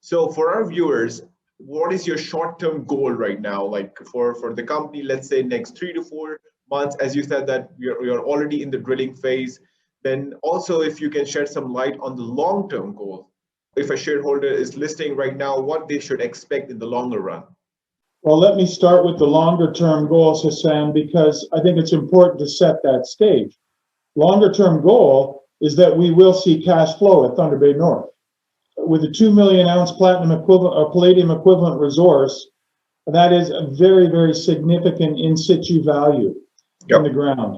So for our viewers, what is your short-term goal right now? Like for the company, let's say next 3 to 4 months, as you said that you're already in the drilling phase. Then also if you can shed some light on the long-term goal. If a shareholder is listening right now, what they should expect in the longer run. Well, let me start with the longer term goals, Hassan, because I think it's important to set that stage. Longer term goal is that we will see cash flow at Thunder Bay North. With a 2 million ounce platinum equivalent or palladium equivalent resource, that is a very, very significant in situ value in the ground.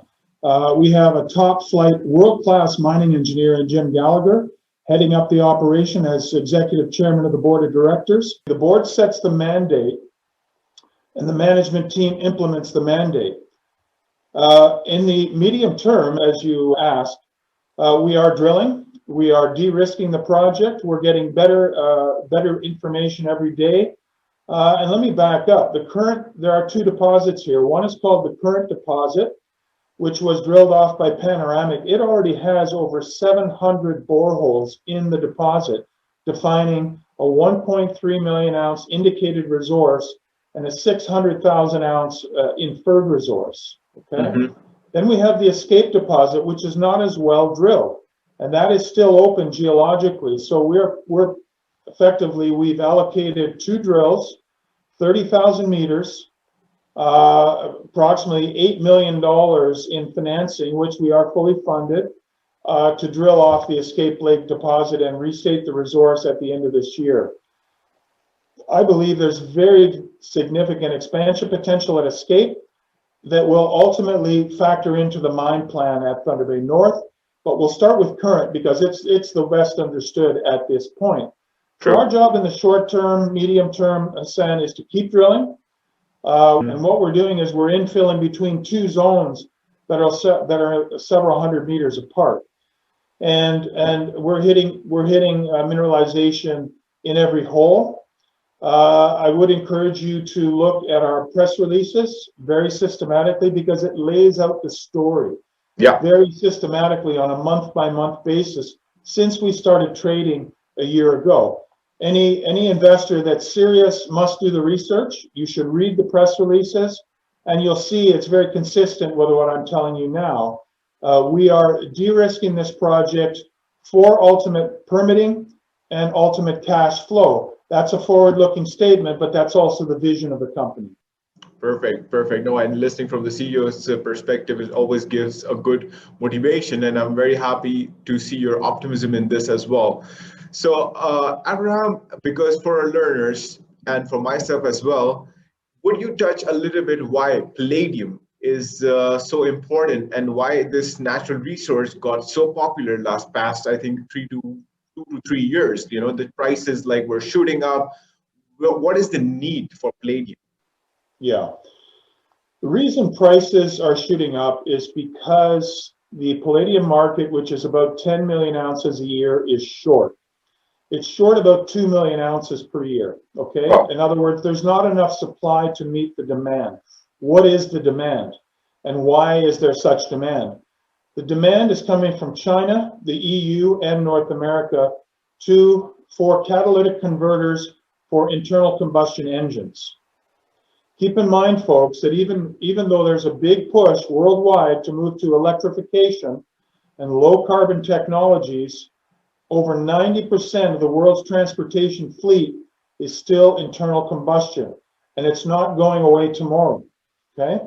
We have a top flight, world-class mining engineer in Jim Gallagher, heading up the operation as executive chairman of the board of directors. The board sets the mandate and the management team implements the mandate. In the medium term, as you asked, we are drilling. We are de-risking the project. We're getting better information every day. And let me back up. There are two deposits here. One is called the current deposit, which was drilled off by Panoramic. It already has over 700 boreholes in the deposit, defining a 1.3 million ounce indicated resource and a 600,000 ounce inferred resource. Okay. Then we have the escape deposit, which is not as well drilled, and that is still open geologically. So we're effectively, we've allocated 2 drills, 30,000 meters, approximately $8 million in financing, which we are fully funded, to drill off the Escape Lake deposit and restate the resource at the end of this year. I believe there's very significant expansion potential at Escape that will ultimately factor into the mine plan at Thunder Bay North, but we'll start with current because it's the best understood at this point. So our job in the short term, medium term, Hassan, is to keep drilling. And what we're doing is we're infilling between 2 zones that are several hundred meters apart, and we're hitting mineralization in every hole. I would encourage you to look at our press releases very systematically because it lays out the story very systematically on a month-by-month basis since we started trading a year ago. Any investor that's serious must do the research. You should read the press releases, and you'll see it's very consistent with what I'm telling you now. We are de-risking this project for ultimate permitting and ultimate cash flow. That's a forward-looking statement, but that's also the vision of the company. Perfect. No, and listening from the CEO's perspective, it always gives a good motivation, and I'm very happy to see your optimism in this as well. So, Abraham, because for our learners and for myself as well, would you touch a little bit why palladium is so important and why this natural resource got so popular past, I think, 2 to 3 years? You know, the prices were shooting up. Well, what is the need for palladium? Yeah. The reason prices are shooting up is because the palladium market, which is about 10 million ounces a year, is short. It's short about 2 million ounces per year, okay? In other words, there's not enough supply to meet the demand. What is the demand? And why is there such demand? The demand is coming from China, the EU, and North America for catalytic converters for internal combustion engines. Keep in mind, folks, that even though there's a big push worldwide to move to electrification and low carbon technologies, over 90% of the world's transportation fleet is still internal combustion, and it's not going away tomorrow, okay?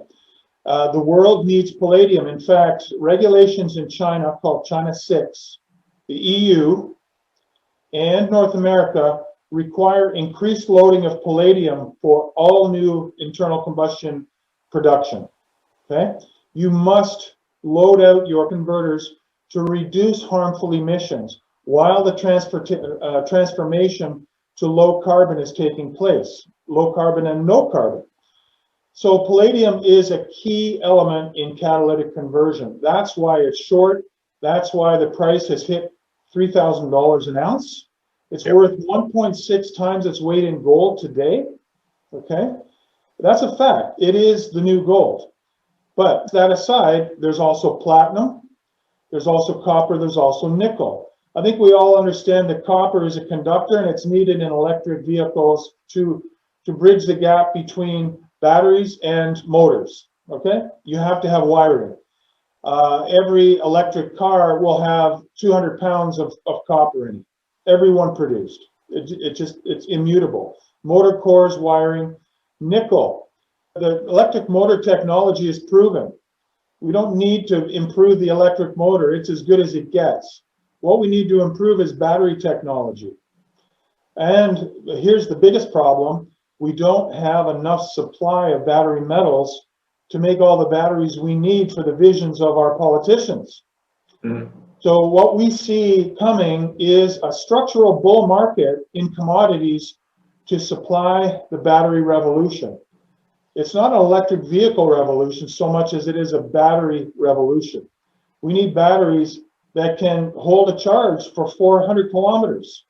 The world needs palladium. In fact, regulations in China called China 6, the EU, and North America require increased loading of palladium for all new internal combustion production, okay? You must load out your converters to reduce harmful emissions while the transformation to low carbon is taking place, low carbon and no carbon. So palladium is a key element in catalytic conversion. That's why it's short. That's why the price has hit $3,000 an ounce. It's worth 1.6 times its weight in gold today, okay? That's a fact. It is the new gold. But that aside, there's also platinum, there's also copper, there's also nickel. I think we all understand that copper is a conductor and it's needed in electric vehicles to bridge the gap between batteries and motors, okay? You have to have wiring. Every electric car will have 200 pounds of copper in it, every one produced. It's immutable. Motor cores, wiring, nickel. The electric motor technology is proven. We don't need to improve the electric motor. It's as good as it gets. What we need to improve is battery technology. And here's the biggest problem. We don't have enough supply of battery metals to make all the batteries we need for the visions of our politicians. So what we see coming is a structural bull market in commodities to supply the battery revolution. It's not an electric vehicle revolution so much as it is a battery revolution. We need batteries that can hold a charge for 400 kilometers,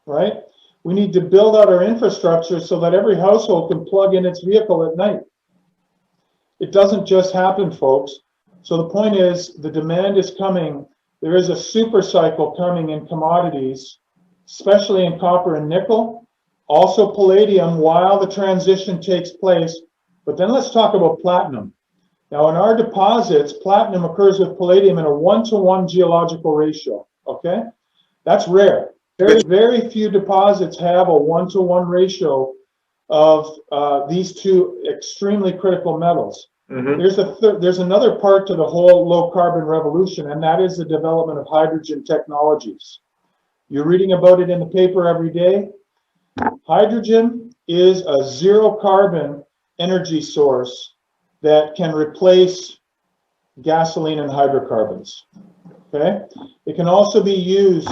right? We need to build out our infrastructure so that every household can plug in its vehicle at night. It doesn't just happen, folks. So the point is, the demand is coming. There is a super cycle coming in commodities, especially in copper and nickel, also palladium while the transition takes place. But then let's talk about platinum. Now in our deposits, platinum occurs with palladium in a 1-to-1 geological ratio, okay? That's rare. Very few deposits have a 1-to-1 ratio of these two extremely critical metals. There's another part to the whole low carbon revolution, and that is the development of hydrogen technologies. You're reading about it in the paper every day. Hydrogen is a zero carbon energy source that can replace gasoline and hydrocarbons. Okay, it can also be used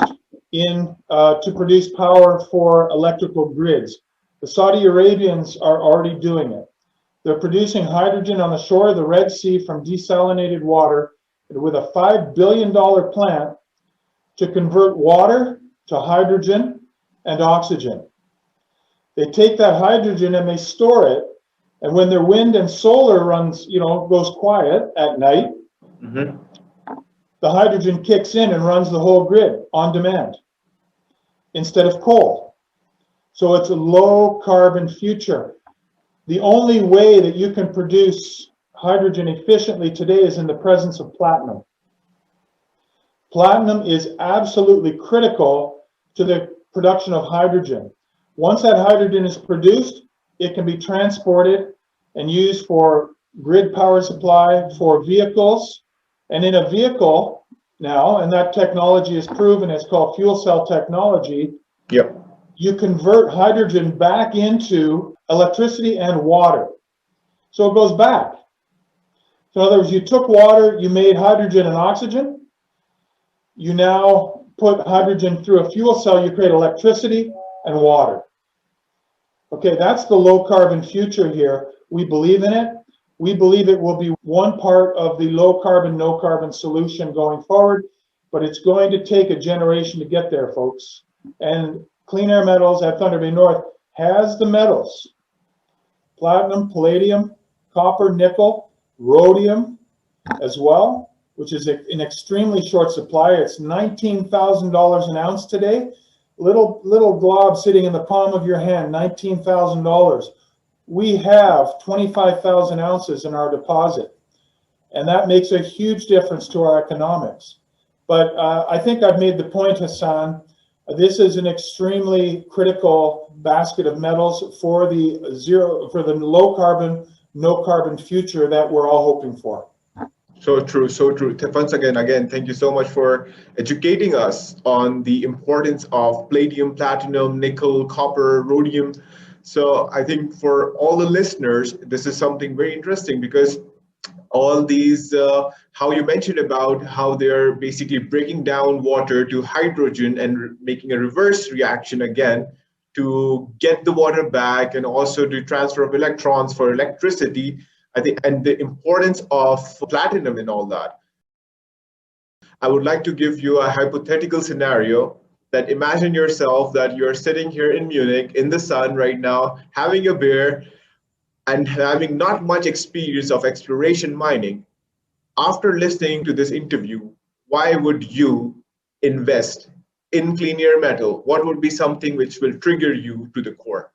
in to produce power for electrical grids. The Saudi Arabians are already doing it. They're producing hydrogen on the shore of the Red Sea from desalinated water with a $5 billion plant to convert water to hydrogen and oxygen. They take that hydrogen and they store it, and when their wind and solar runs, goes quiet at night, the hydrogen kicks in and runs the whole grid on demand instead of coal. So it's a low carbon future. The only way that you can produce hydrogen efficiently today is in the presence of platinum. Platinum is absolutely critical to the production of hydrogen. Once that hydrogen is produced, it can be transported and used for grid power supply for vehicles. And in a vehicle now, and that technology is proven, it's called fuel cell technology. Yep. You convert hydrogen back into electricity and water. So it goes back. So in other words, you took water, you made hydrogen and oxygen. You now put hydrogen through a fuel cell, you create electricity and water. Okay, that's the low carbon future here. We believe in it. We believe it will be one part of the low carbon, no carbon solution going forward, but it's going to take a generation to get there, folks. And Clean Air Metals at Thunder Bay North has the metals: platinum, palladium, copper, nickel, rhodium as well, which is in extremely short supply. It's $19,000 an ounce today. Little glob sitting in the palm of your hand, $19,000. We have 25,000 ounces in our deposit, and that makes a huge difference to our economics. But I think I've made the point, Hassan. This is an extremely critical basket of metals for the low carbon, no carbon future that we're all hoping for. So true, so true. Once again, thank you so much for educating us on the importance of palladium, platinum, nickel, copper, rhodium. So I think for all the listeners, this is something very interesting, because all these, how you mentioned about how they're basically breaking down water to hydrogen and making a reverse reaction again to get the water back, and also to transfer of electrons for electricity, I think, and the importance of platinum in all that. I would like to give you a hypothetical scenario that imagine yourself that you're sitting here in Munich in the sun right now, having a beer and having not much experience of exploration mining. After listening to this interview, why would you invest in clean air metal, what would be something which will trigger you to the core?